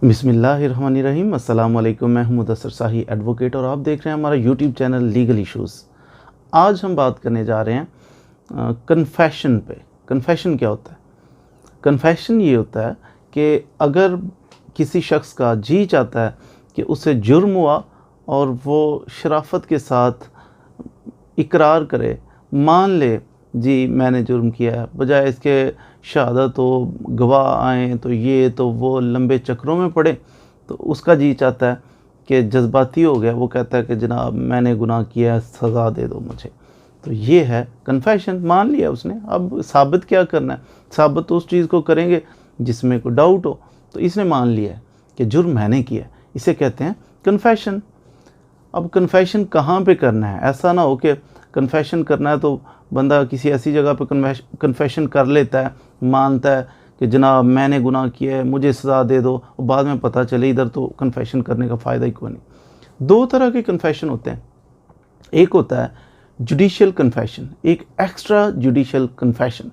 बिस्मिल्लाहिर्रहमानिर्रहीम। अस्सलाम वालेकुम। मैं हूं मुदस्सिर शाही एडवोकेट और आप देख रहे हैं हमारा यूट्यूब चैनल लीगल इश्यूज़। आज हम बात करने जा रहे हैं कन्फेशन पे। कन्फेशन क्या होता है? कन्फेशन ये होता है कि अगर किसी शख्स का जी चाहता है कि उससे जुर्म हुआ और वो शराफत के साथ इकरार करे, मान ले जी मैंने जुर्म किया है, बजाय इसके शहादत हो, गवाह आएँ तो ये तो वो लंबे चक्रों में पड़े, तो उसका जी चाहता है कि जज्बाती हो गया, वो कहता है कि जनाब मैंने गुनाह किया है, सज़ा दे दो मुझे। तो ये है कन्फेशन। मान लिया उसने, अब साबित क्या करना है? साबित तो उस चीज़ को करेंगे जिसमें कोई डाउट हो। तो इसने मान लिया है कि जुर्म मैंने किया है, इसे कहते हैं कन्फेशन। अब कन्फेशन कहाँ पे करना है? ऐसा ना हो कि कन्फेशन करना है तो बंदा किसी ऐसी जगह पे कन्फेशन कर लेता है, मानता है कि जनाब मैंने गुनाह किया है, मुझे सज़ा दे दो, और बाद में पता चले इधर तो कन्फेशन करने का फ़ायदा ही कोई नहीं। दो तरह के कन्फेशन होते हैं। एक होता है जुडिशियल कन्फेशन, एक extra judicial confession.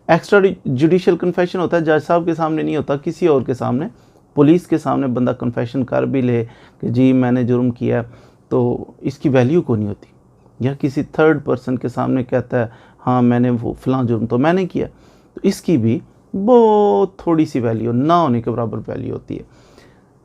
Extra judicial confession होता है जज साहब के सामने नहीं होता, किसी और के सामने, पुलिस के सामने बंदा कन्फेशन कर भी ले कि जी मैंने जुर्म किया, तो इसकी वैल्यू को नहीं होती। या किसी थर्ड पर्सन के सामने कहता है हाँ मैंने वो फ़लाँ जुर्म तो मैंने किया, तो इसकी भी बहुत थोड़ी सी वैल्यू, ना होने के बराबर वैल्यू होती है।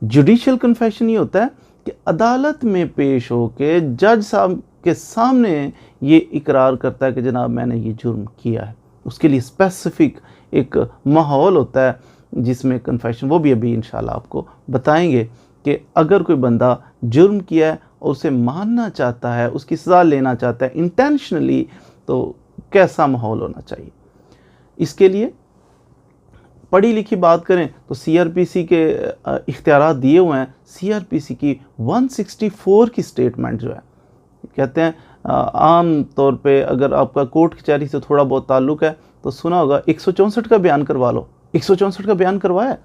जुडिशियल कन्फेशन ये होता है कि अदालत में पेश हो के जज साहब के सामने ये इकरार करता है कि जनाब मैंने ये जुर्म किया है। उसके लिए स्पेसिफिक एक माहौल होता है जिसमें कन्फेशन, वो भी अभी इंशाल्लाह आपको बताएंगे कि अगर कोई बंदा जुर्म किया है और उसे मानना चाहता है, उसकी सज़ा लेना चाहता है इंटेंशनली, तो कैसा माहौल होना चाहिए। इसके लिए पढ़ी लिखी बात करें तो सीआरपीसी के इख्तियारात दिए हुए हैं। सीआरपीसी की 164 की स्टेटमेंट जो है, कहते हैं आम तौर पे अगर आपका कोर्ट कचहरी से थोड़ा बहुत ताल्लुक़ है तो सुना होगा 164 का बयान करवा लो। 164 का बयान करवाया।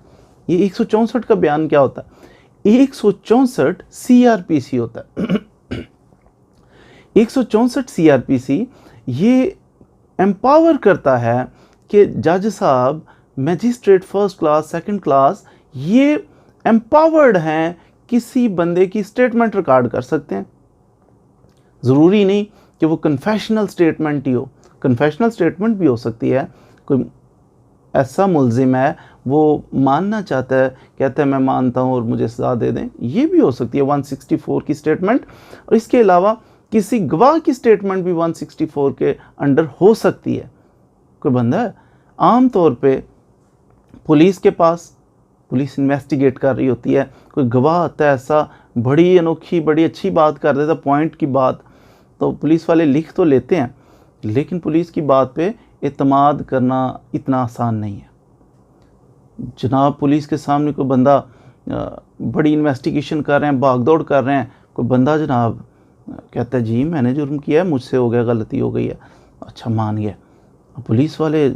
ये 164 का बयान क्या होता है? 164 सीआरपीसी होता है। 164 सीआरपीसी ये एम्पावर करता है कि जज साहब, magistrate first class, second class, ये एम्पावर्ड हैं, किसी बंदे की स्टेटमेंट रिकॉर्ड कर सकते हैं। ज़रूरी नहीं कि वो कन्फेशनल स्टेटमेंट ही हो, कन्फेशनल स्टेटमेंट भी हो सकती है। कोई ऐसा मुल्ज़िम है, वो मानना चाहता है, कहता है मैं मानता हूँ और मुझे सज़ा दे दें, ये भी हो सकती है 164 की स्टेटमेंट। और इसके अलावा किसी गवाह की स्टेटमेंट भी 164 के अंडर हो सकती है। कोई बंदा है, आम तौर पे पुलिस के पास, पुलिस इन्वेस्टिगेट कर रही होती है, कोई गवाह आता है ऐसा, बड़ी अनोखी बड़ी अच्छी बात कर देता, पॉइंट की बात, तो पुलिस वाले लिख तो लेते हैं, लेकिन पुलिस की बात पे एतमाद करना इतना आसान नहीं है। जनाब पुलिस के सामने कोई बंदा बड़ी इन्वेस्टिगेशन कर रहे हैं, भागदौड़ कर रहे हैं, कोई बंदा जनाब कहता है जी मैंने जुर्म किया है, मुझसे हो गया, गलती हो गई है, अच्छा मान गया, पुलिस वाले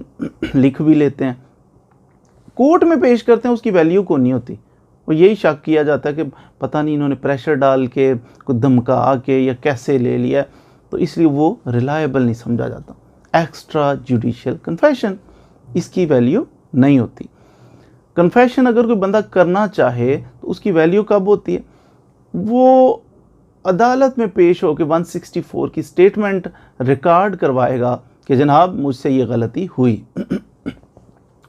लिख भी लेते हैं, कोर्ट में पेश करते हैं, उसकी वैल्यू को नहीं होती। और यही शक किया जाता है कि पता नहीं इन्होंने प्रेशर डाल के, कोई धमका के या कैसे ले लिया, तो इसलिए वो रिलायबल नहीं समझा जाता। एक्स्ट्रा जुडिशियल कन्फेशन, इसकी वैल्यू नहीं होती। कन्फेशन अगर कोई बंदा करना चाहे तो उसकी वैल्यू कब होती है? वो अदालत में पेश होकर 164 की स्टेटमेंट रिकॉर्ड करवाएगा कि जनाब मुझसे ये गलती हुई।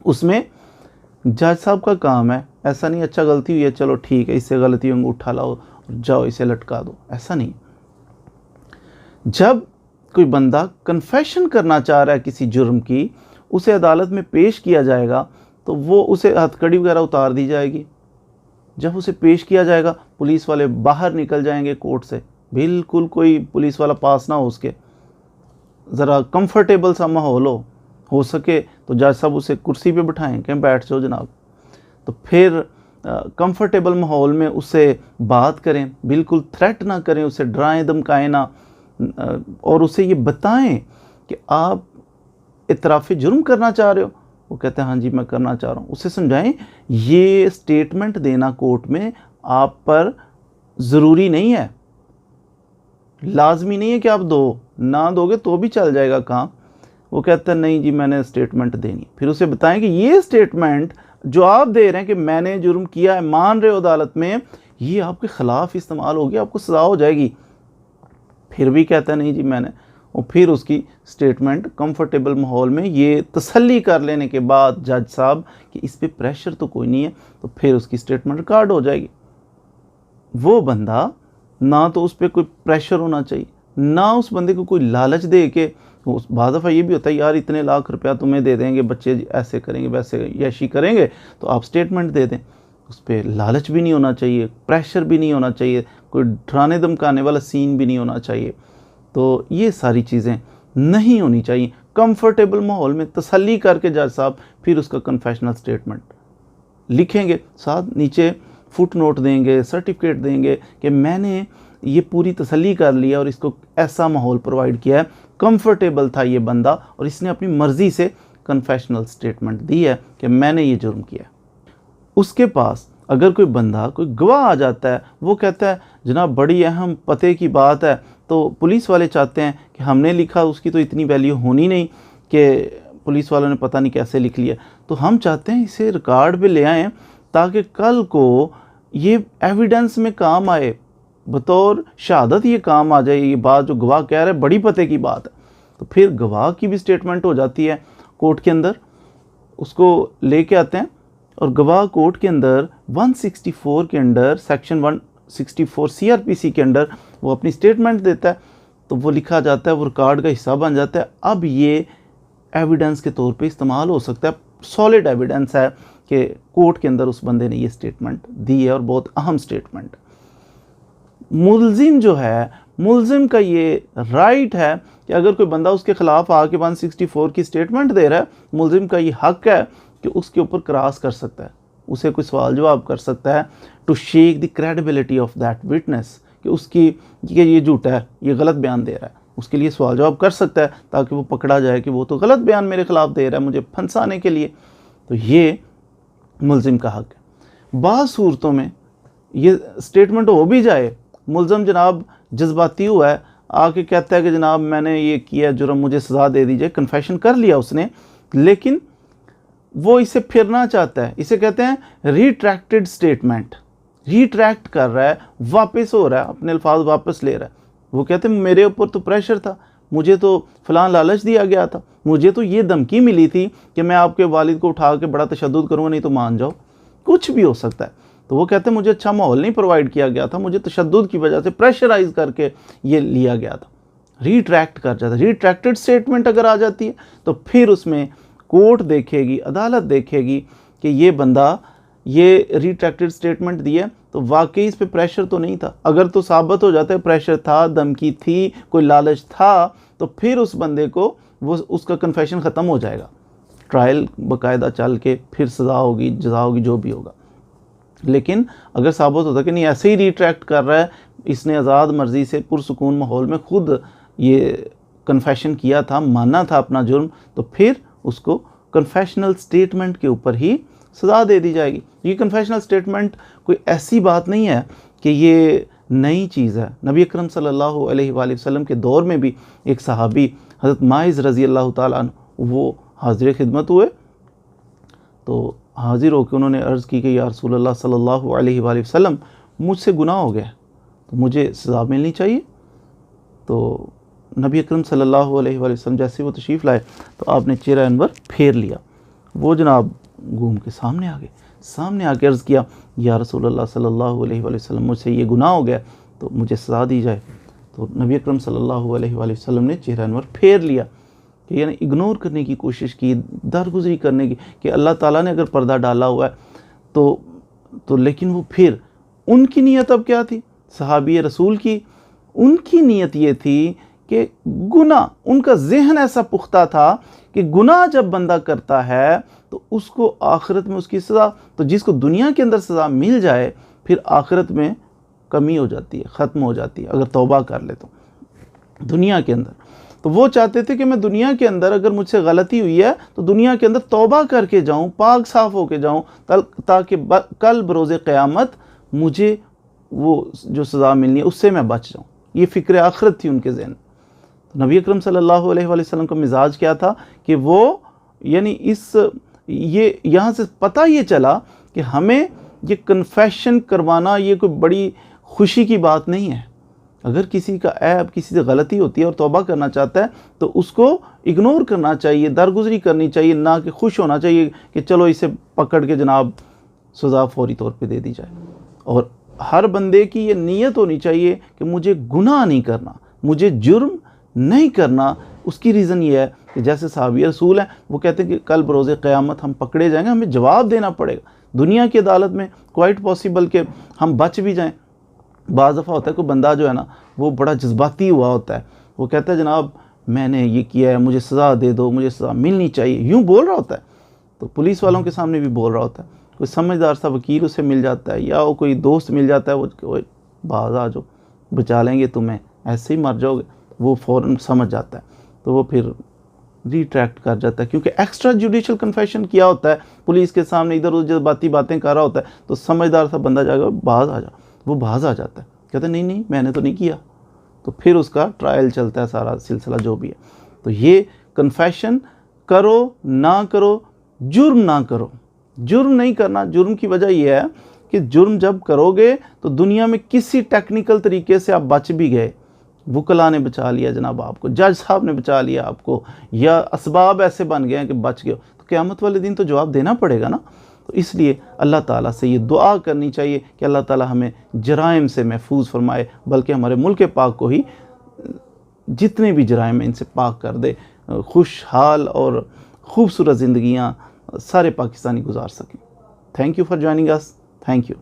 उसमें जज साहब का काम है, ऐसा नहीं अच्छा गलती हुई है चलो ठीक है, इससे गलती होंगी उठा लाओ जाओ इसे लटका दो, ऐसा नहीं। जब कोई बंदा कन्फेशन करना चाह रहा है किसी जुर्म की, उसे अदालत में पेश किया जाएगा तो वो उसे हथकड़ी वगैरह उतार दी जाएगी। जब उसे पेश किया जाएगा पुलिस वाले बाहर निकल जाएंगे कोर्ट से, बिल्कुल कोई पुलिस वाला पास ना हो, उसके ज़रा कंफर्टेबल सा माहौल हो सके तो जज साहब उसे कुर्सी पे बिठाएं, कहें बैठ जाओ जनाब, तो फिर कंफर्टेबल माहौल में उससे बात करें, बिल्कुल थ्रेट ना करें, उसे डराएं धमकाएं ना, और उसे ये बताएं कि आप इतराफ़ जुर्म करना चाह रहे हो। वो कहते हैं हाँ जी मैं करना चाह रहा हूँ। उसे समझाएं ये स्टेटमेंट देना कोर्ट में आप पर ज़रूरी नहीं है, लाजमी नहीं है कि आप दो, ना दोगे तो भी चल जाएगा काम। वो कहता है नहीं जी मैंने स्टेटमेंट देनी। फिर उसे बताएं कि ये स्टेटमेंट जो आप दे रहे हैं कि मैंने जुर्म किया है, मान रहे हो अदालत में, ये आपके ख़िलाफ़ इस्तेमाल होगी, आपको सज़ा हो जाएगी, फिर भी कहता है नहीं जी मैंने, और फिर उसकी स्टेटमेंट कंफर्टेबल माहौल में ये तसल्ली कर लेने के बाद जज साहब कि इस पे प्रेशर तो कोई नहीं है, तो फिर उसकी स्टेटमेंट रिकॉर्ड हो जाएगी। वो बंदा ना तो उस पर कोई प्रेशर होना चाहिए, ना उस बंदे को कोई लालच दे के, उस बाद दफ़ा ये भी होता है यार इतने लाख रुपया तुम्हें दे देंगे, बच्चे ऐसे करेंगे वैसे यशी करेंगे, तो आप स्टेटमेंट दे दें। उस पर लालच भी नहीं होना चाहिए, प्रेशर भी नहीं होना चाहिए, कोई डराने धमकाने वाला सीन भी नहीं होना चाहिए। तो ये सारी चीज़ें नहीं होनी चाहिए। कंफर्टेबल माहौल में तसल्ली करके जज साहब फिर उसका कन्फेशनल स्टेटमेंट लिखेंगे, साथ नीचे फुट नोट देंगे, सर्टिफिकेट देंगे कि मैंने ये पूरी तसल्ली कर लिया और इसको ऐसा माहौल प्रोवाइड किया है, कंफर्टेबल था ये बंदा और इसने अपनी मर्ज़ी से कन्फेशनल स्टेटमेंट दी है कि मैंने ये जुर्म किया। उसके पास अगर कोई बंदा, कोई गवाह आ जाता है, वो कहता है जनाब बड़ी अहम पते की बात है, तो पुलिस वाले चाहते हैं कि हमने लिखा, उसकी तो इतनी वैल्यू होनी नहीं कि पुलिस वालों ने पता नहीं कैसे लिख लिया, तो हम चाहते हैं इसे रिकॉर्ड पे ले आएँ ताकि कल को ये एविडेंस में काम आए, बतौर शहादत ये काम आ जाए, ये बात जो गवाह कह रहे हैं बड़ी पते की बात है। तो फिर गवाह की भी स्टेटमेंट हो जाती है कोर्ट के अंदर, उसको लेके आते हैं और गवाह कोर्ट के अंदर 164 के अंदर, सेक्शन 164 CRPC के अंदर वो अपनी स्टेटमेंट देता है, तो वो लिखा जाता है, वो रिकॉर्ड का हिस्सा बन जाता है। अब ये एविडेंस के तौर पे इस्तेमाल हो सकता है, सॉलिड एविडेंस है कि कोर्ट के अंदर उस बंदे ने ये स्टेटमेंट दी है और बहुत अहम स्टेटमेंट। मुल्जिम जो है, मुल्जिम का ये राइट है कि अगर कोई बंदा उसके ख़िलाफ़ आके 164 की स्टेटमेंट दे रहा है, मुल्जिम का ये हक है कि उसके ऊपर क्रॉस कर सकता है, उसे कोई सवाल जवाब कर सकता है, to shake the credibility of that witness, कि उसकी कि ये झूठा है, ये गलत बयान दे रहा है, उसके लिए सवाल जवाब कर सकता है ताकि वो पकड़ा जाए कि वो तो गलत बयान मेरे ख़िलाफ़ दे रहा है मुझे फंसाने के लिए। तो ये मुल्जिम का हक है। बाज़ सूरतों में ये स्टेटमेंट हो भी जाए, मुल्ज़िम जनाब जज्बाती हुआ है, आके कहता है कि जनाब मैंने ये किया जुर्म, मुझे सज़ा दे दीजिए, कन्फेशन कर लिया उसने, लेकिन वो इसे फिरना चाहता है, इसे कहते हैं रिट्रैक्टेड स्टेटमेंट, रिट्रैक्ट कर रहा है, वापस हो रहा है, अपने अल्फाज वापस ले रहा है। वो कहते हैं मेरे ऊपर तो प्रेशर था, मुझे तो फ़लाँ लालच दिया गया था, मुझे तो ये धमकी मिली थी कि मैं आपके वालिद को उठा के बड़ा तशद्दुद करूँगा, नहीं तो मान जाओ, कुछ भी हो सकता है। तो वो कहते हैं मुझे अच्छा माहौल नहीं प्रोवाइड किया गया था, मुझे तशद्दुद की वजह से प्रेशराइज करके ये लिया गया था। रिट्रैक्ट कर जाता है, रिट्रैक्टेड स्टेटमेंट अगर आ जाती है तो फिर उसमें कोर्ट देखेगी, अदालत देखेगी कि ये बंदा ये रिट्रैक्टेड स्टेटमेंट दिया तो वाकई इस पे प्रेशर तो नहीं था। अगर तो साबित हो जाता है प्रेशर था, धमकी थी, कोई लालच था, तो फिर उस बंदे को वो उसका कन्फेशन ख़त्म हो जाएगा, ट्रायल बाकायदा चल के फिर सज़ा होगी, जज़ा होगी, जो भी होगा। लेकिन अगर साबित होता कि नहीं ऐसे ही रिट्रैक्ट कर रहा है, इसने आज़ाद मर्ज़ी से पुरसुकून माहौल में खुद ये कन्फेशन किया था, माना था अपना जुर्म, तो फिर उसको कन्फेशनल स्टेटमेंट के ऊपर ही सज़ा दे दी जाएगी। ये कन्फेशनल स्टेटमेंट कोई ऐसी बात नहीं है कि ये नई चीज़ है। नबी अकरम सल्लल्लाहु अलैहि वसल्लम के दौर में भी एक सहाबी हज़रत माइज़ रज़ी अल्लाह ताला अन्हु वो हाज़िर खिदमत हुए, तो हाज़िर होकर उन्होंने अर्ज़ की कि या रसूल अल्लाह सल्लल्लाहु अलैहि वसल्लम मुझसे गुनाह हो गया, तो मुझे सज़ा मिलनी चाहिए। तो नबी अकरम सल्लल्लाहु अलैहि वसल्लम जैसे वो तशरीफ़ लाए तो आपने चेहरा अनवर फेर लिया, वो जनाब घूम के सामने आ गए, सामने आके अर्ज़ किया या रसूल अल्लाह सल्लल्लाहु अलैहि वसल्लम मुझसे ये गुनाह हो गया तो मुझे सज़ा दी जाए। तो नबी अकरम सल्लल्लाहु अलैहि वसल्लम ने चेहरा अनवर फेर लिया, कि यानी इग्नोर करने की कोशिश की, दरगुजरी करने की, कि अल्लाह ताला ने अगर पर्दा डाला हुआ है तो लेकिन वो फिर उनकी नीयत अब क्या थी, सहाबी रसूल की, उनकी नीयत ये थी कि गुनाह, उनका जहन ऐसा पुख्ता था कि गुनाह जब बंदा करता है तो उसको आखिरत में उसकी सज़ा, तो जिसको दुनिया के अंदर सज़ा मिल जाए फिर आखिरत में कमी हो जाती है, ख़त्म हो जाती है अगर तौबा कर ले तो दुनिया के अंदर। तो वो चाहते थे कि मैं दुनिया के अंदर अगर मुझसे गलती हुई है तो दुनिया के अंदर तौबा करके जाऊँ, पाक साफ़ होके जाऊँ, ताकि कल बरोज़े क़यामत मुझे वो जो सज़ा मिलनी है उससे मैं बच जाऊँ। ये फ़िक्र आखिरत थी उनके ज़हन। तो नबी अकरम सल्लल्लाहु अलैहि वसल्लम का मिजाज क्या था कि वो यानी इस ये यहाँ से पता ये चला कि हमें ये कन्फेशन करवाना ये कोई बड़ी खुशी की बात नहीं है। अगर किसी का ऐब, किसी से गलती होती है और तौबा करना चाहता है तो उसको इग्नोर करना चाहिए, दरगुजरी करनी चाहिए, ना कि खुश होना चाहिए कि चलो इसे पकड़ के जनाब सज़ा फौरी तौर पे दे दी जाए। और हर बंदे की ये नीयत होनी चाहिए कि मुझे गुनाह नहीं करना, मुझे जुर्म नहीं करना। उसकी रीज़न ये है कि जैसे साहबी रसूल हैं, वो कहते हैं कि कल बरोज़े क़यामत हम पकड़े जाएंगे, हमें जवाब देना पड़ेगा। दुनिया की अदालत में क्वाइट पॉसिबल कि हम बच भी जाएं। बाज़ दफ़ा होता है कोई बंदा जो है ना वो बड़ा जज्बाती हुआ होता है, वो कहता है जनाब मैंने ये किया है, मुझे सज़ा दे दो, मुझे सज़ा मिलनी चाहिए, यूँ बोल रहा होता है। तो पुलिस वालों के सामने भी बोल रहा होता है। कोई समझदार सा वकील उसे मिल जाता है या वो कोई दोस्त मिल जाता है, वो बाज आ जाओ, बचा लेंगे तुम्हें, ऐसे ही मर जाओगे, वो फ़ौरन समझ जाता है। तो वो फिर रिट्रैक्ट कर जाता है, क्योंकि एक्स्ट्रा जुडिशल कन्फेशन किया होता है, पुलिस के सामने इधर उधर जज्बाती बातें कर रहा होता है। तो समझदार सा बंदा जाएगा, बाज आ जा, वो बाज आ जाता है, कहता है नहीं नहीं मैंने तो नहीं किया। तो फिर उसका ट्रायल चलता है, सारा सिलसिला जो भी है। तो ये कन्फेशन करो ना करो, जुर्म ना करो, जुर्म नहीं करना। जुर्म की वजह यह है कि जुर्म जब करोगे तो दुनिया में किसी टेक्निकल तरीके से आप बच भी गए, वकला ने बचा लिया जनाब आपको, जज साहब ने बचा लिया आपको, या असबाब ऐसे बन गए हैं कि बच गए, तो क़यामत वाले दिन तो जवाब देना पड़ेगा ना। तो इसलिए अल्लाह ताला से ये दुआ करनी चाहिए कि अल्लाह ताला हमें जराइम से महफूज फरमाए, बल्कि हमारे मुल्क पाक को ही जितने भी जराइम इनसे पाक कर दे, खुशहाल और ख़ूबसूरत ज़िंदगियाँ सारे पाकिस्तानी गुजार सकें। Thank you for joining us. Thank you.